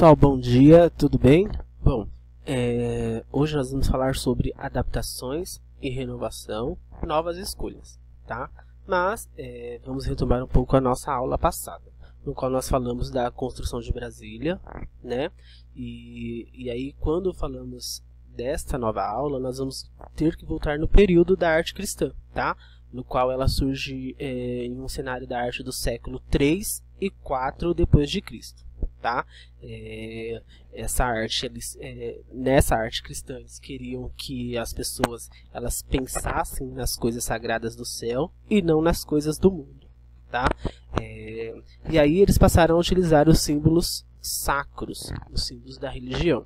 pessoal, bom dia, tudo bem? Bom, hoje nós vamos falar sobre adaptações e renovação, novas escolhas, tá? Mas vamos retomar um pouco a nossa aula passada, no qual nós falamos da construção de Brasília, né? E aí, quando falamos desta nova aula, nós vamos ter que voltar no período da arte cristã, tá? No qual ela surge em um cenário da arte do século 3 e 4 depois de Cristo. Tá? Essa arte, nessa arte cristã, eles queriam que as pessoas elas pensassem nas coisas sagradas do céu e não nas coisas do mundo. Tá? E aí eles passaram a utilizar os símbolos sacros, os símbolos da religião.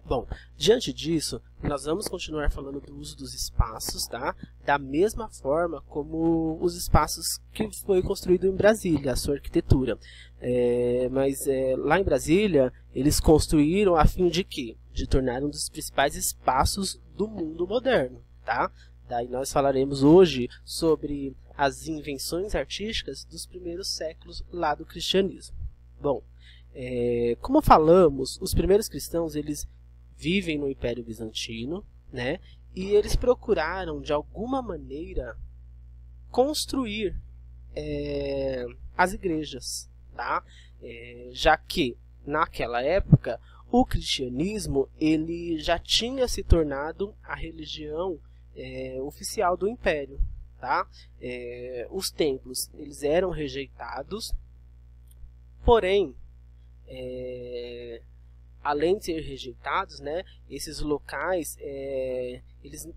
Bom, diante disso, nós vamos continuar falando do uso dos espaços, tá? Da mesma forma como os espaços que foi construído em Brasília, a sua arquitetura. Mas lá em Brasília, eles construíram a fim de quê? De tornar um dos principais espaços do mundo moderno, tá? Daí nós falaremos hoje sobre as invenções artísticas dos primeiros séculos lá do cristianismo. Bom, como falamos, os primeiros cristãos, eles vivem no Império Bizantino, né? E eles procuraram, de alguma maneira, construir as igrejas, tá? Já que, naquela época, o cristianismo ele já tinha se tornado a religião oficial do Império, tá? Os templos eles eram rejeitados, porém, além de ser rejeitados, né, esses locais,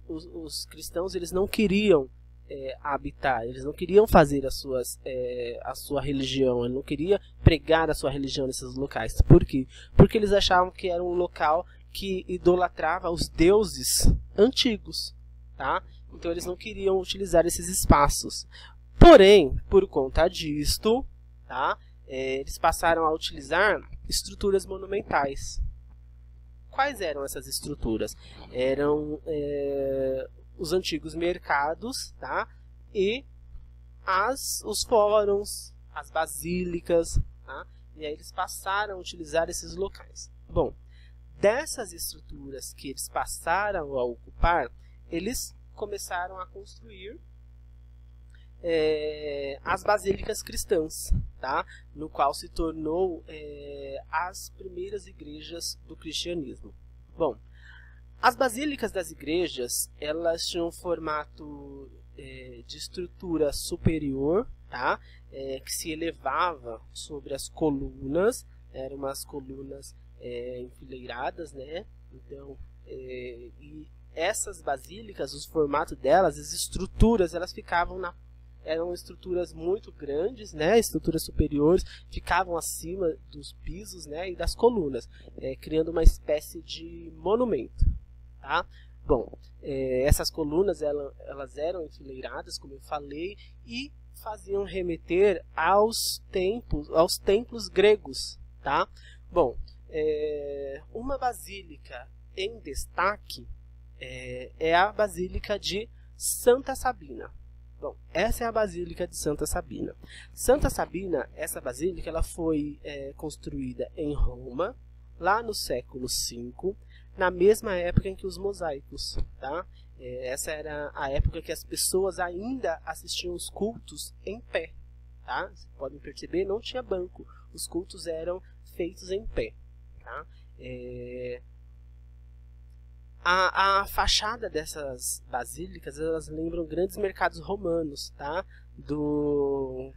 os cristãos eles não queriam habitar, eles não queriam fazer a sua religião, eles não queriam pregar a sua religião nesses locais. Por quê? Porque eles achavam que era um local que idolatrava os deuses antigos, tá? Então eles não queriam utilizar esses espaços. Porém, por conta disto, tá, eles passaram a utilizar estruturas monumentais. Quais eram essas estruturas? Eram os antigos mercados, tá? E os fóruns, as basílicas, tá? E aí eles passaram a utilizar esses locais. Bom, dessas estruturas que eles passaram a ocupar, eles começaram a construir as basílicas cristãs, tá? No qual se tornou as primeiras igrejas do cristianismo. Bom, as basílicas das igrejas elas tinham um formato de estrutura superior, tá? Que se elevava sobre as colunas, eram umas colunas enfileiradas, né? Então, e essas basílicas, os formatos delas, as estruturas, elas ficavam eram estruturas muito grandes, né? Estruturas superiores, ficavam acima dos pisos, né? E das colunas, criando uma espécie de monumento. Tá? Bom, essas colunas elas eram enfileiradas, como eu falei, e faziam remeter aos templos gregos. Tá? Bom, uma basílica em destaque é a Basílica de Santa Sabina. Bom, essa é a Basílica de Santa Sabina. Santa Sabina, essa basílica, ela foi construída em Roma, lá no século V, na mesma época em que os mosaicos. Tá? Essa era a época que as pessoas ainda assistiam os cultos em pé. Tá? Vocês podem perceber, não tinha banco. Os cultos eram feitos em pé. Tá? A fachada dessas basílicas, elas lembram grandes mercados romanos, tá? do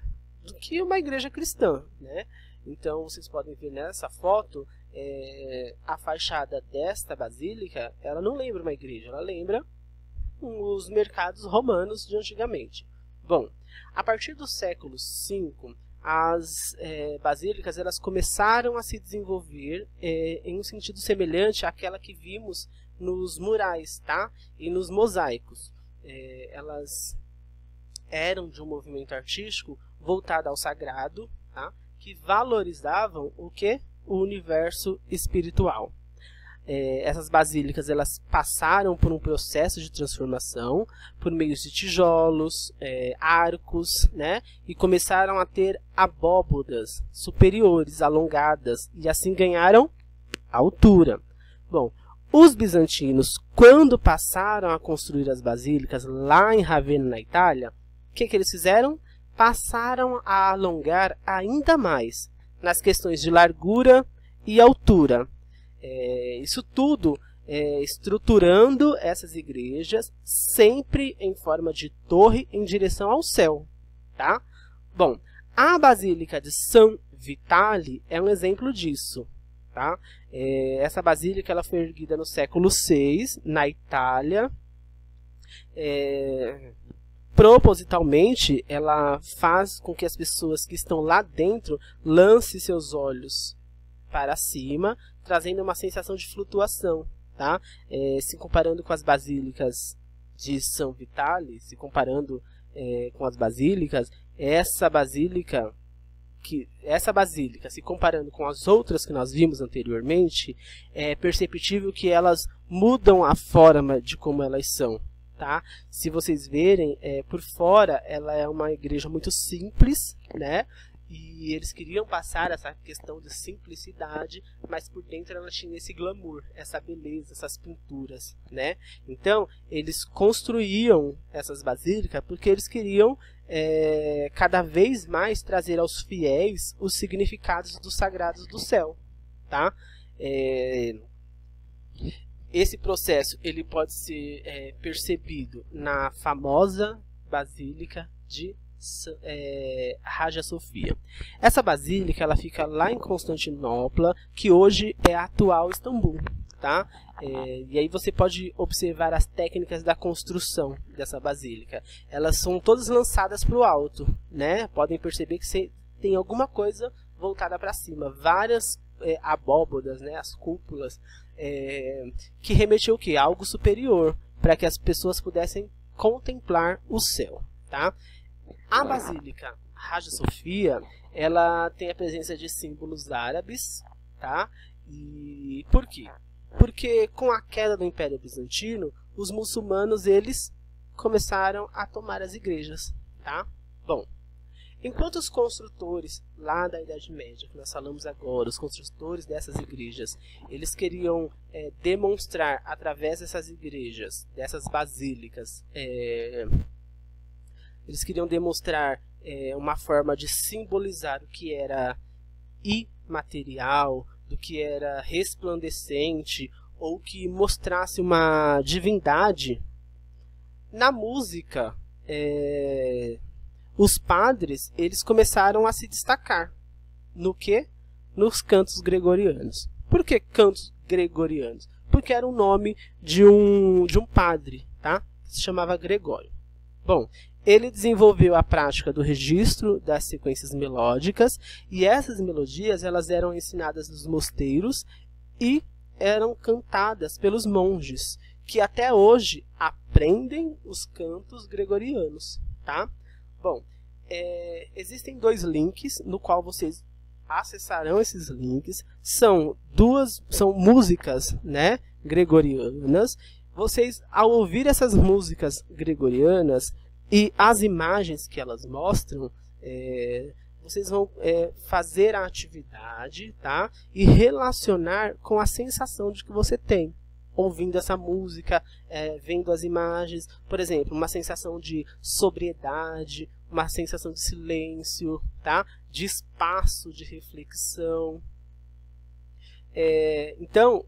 que uma igreja cristã, né? Então, vocês podem ver nessa foto, a fachada desta basílica, ela não lembra uma igreja, ela lembra os mercados romanos de antigamente. Bom, a partir do século V, as basílicas elas começaram a se desenvolver em um sentido semelhante àquela que vimos nos murais, tá? E nos mosaicos. Elas eram de um movimento artístico voltado ao sagrado, tá? Que valorizavam o que? O universo espiritual. essas basílicas elas passaram por um processo de transformação por meio de tijolos, arcos, né? E começaram a ter abóbodas superiores, alongadas, e assim ganharam altura. Bom, os bizantinos, quando passaram a construir as basílicas lá em Ravenna, na Itália, o que eles fizeram? Passaram a alongar ainda mais nas questões de largura e altura. Isso tudo estruturando essas igrejas sempre em forma de torre em direção ao céu. Tá? Bom, a Basílica de San Vitale é um exemplo disso. Tá? Essa basílica ela foi erguida no século VI, na Itália. Propositalmente, ela faz com que as pessoas que estão lá dentro lancem seus olhos para cima, trazendo uma sensação de flutuação. Tá? Se comparando com as basílicas de San Vitale, se comparando com as basílicas, essa basílica, se comparando com as outras que nós vimos anteriormente, é perceptível que elas mudam a forma de como elas são. Tá? Se vocês verem, por fora ela é uma igreja muito simples, né? E eles queriam passar essa questão de simplicidade, mas por dentro ela tinha esse glamour, essa beleza, essas pinturas, né? Então, eles construíam essas basílicas porque eles queriam cada vez mais trazer aos fiéis os significados dos sagrados do céu, tá? Esse processo ele pode ser percebido na famosa Basílica de Hagia Sophia. Essa basílica ela fica lá em Constantinopla, que hoje é a atual Istambul. Tá? E aí você pode observar as técnicas da construção dessa basílica. Elas são todas lançadas para o alto, né? Podem perceber que tem alguma coisa voltada para cima. Várias abóbodas, né? As cúpulas, que remete ao quê? Algo superior, para que as pessoas pudessem contemplar o céu. Tá? A Basílica Hagia Sophia, ela tem a presença de símbolos árabes. Tá? E por quê? Porque com a queda do Império Bizantino, os muçulmanos eles começaram a tomar as igrejas. Tá? Bom, enquanto os construtores lá da Idade Média, que nós falamos agora, os construtores dessas igrejas, eles queriam demonstrar através dessas igrejas, dessas basílicas, eles queriam demonstrar uma forma de simbolizar o que era imaterial, do que era resplandecente, ou que mostrasse uma divindade. Na música, os padres eles começaram a se destacar. No quê? Nos cantos gregorianos. Por que cantos gregorianos? Porque era o nome de um padre, tá? Que se chamava Gregório. Bom, ele desenvolveu a prática do registro das sequências melódicas, e essas melodias elas eram ensinadas nos mosteiros e eram cantadas pelos monges, que até hoje aprendem os cantos gregorianos. Tá? Bom, existem dois links no qual vocês acessarão esses links. São músicas, né, gregorianas. Vocês, ao ouvir essas músicas gregorianas e as imagens que elas mostram, vocês vão fazer a atividade, tá? E relacionar com a sensação de que você tem ouvindo essa música, vendo as imagens. Por exemplo, uma sensação de sobriedade, uma sensação de silêncio, tá? De espaço, de reflexão. Então,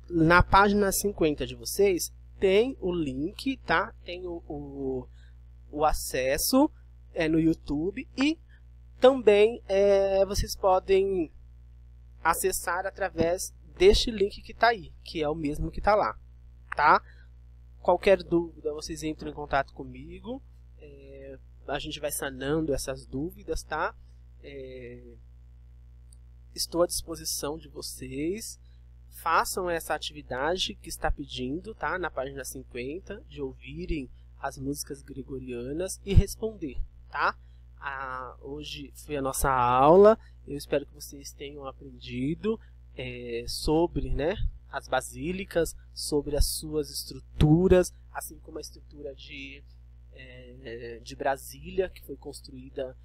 na página 50 de vocês, tem o link, tá? Tem o acesso no YouTube, e também vocês podem acessar através deste link que está aí, que é o mesmo que está lá, tá? Qualquer dúvida, vocês entram em contato comigo, a gente vai sanando essas dúvidas, tá? Estou à disposição de vocês. Façam essa atividade que está pedindo, tá? Na página 50, de ouvirem as músicas gregorianas e responder, tá? Hoje foi a nossa aula. Eu espero que vocês tenham aprendido sobre, né, as basílicas, sobre as suas estruturas, assim como a estrutura de Brasília, que foi construída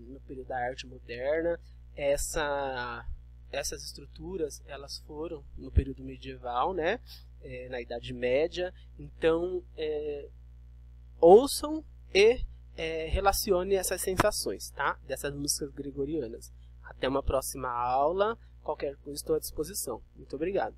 no período da arte moderna. Essas estruturas elas foram no período medieval, né? Na Idade Média. Então, ouçam e relacione essas sensações, tá? Dessas músicas gregorianas. Até uma próxima aula. Qualquer coisa estou à disposição. Muito obrigado.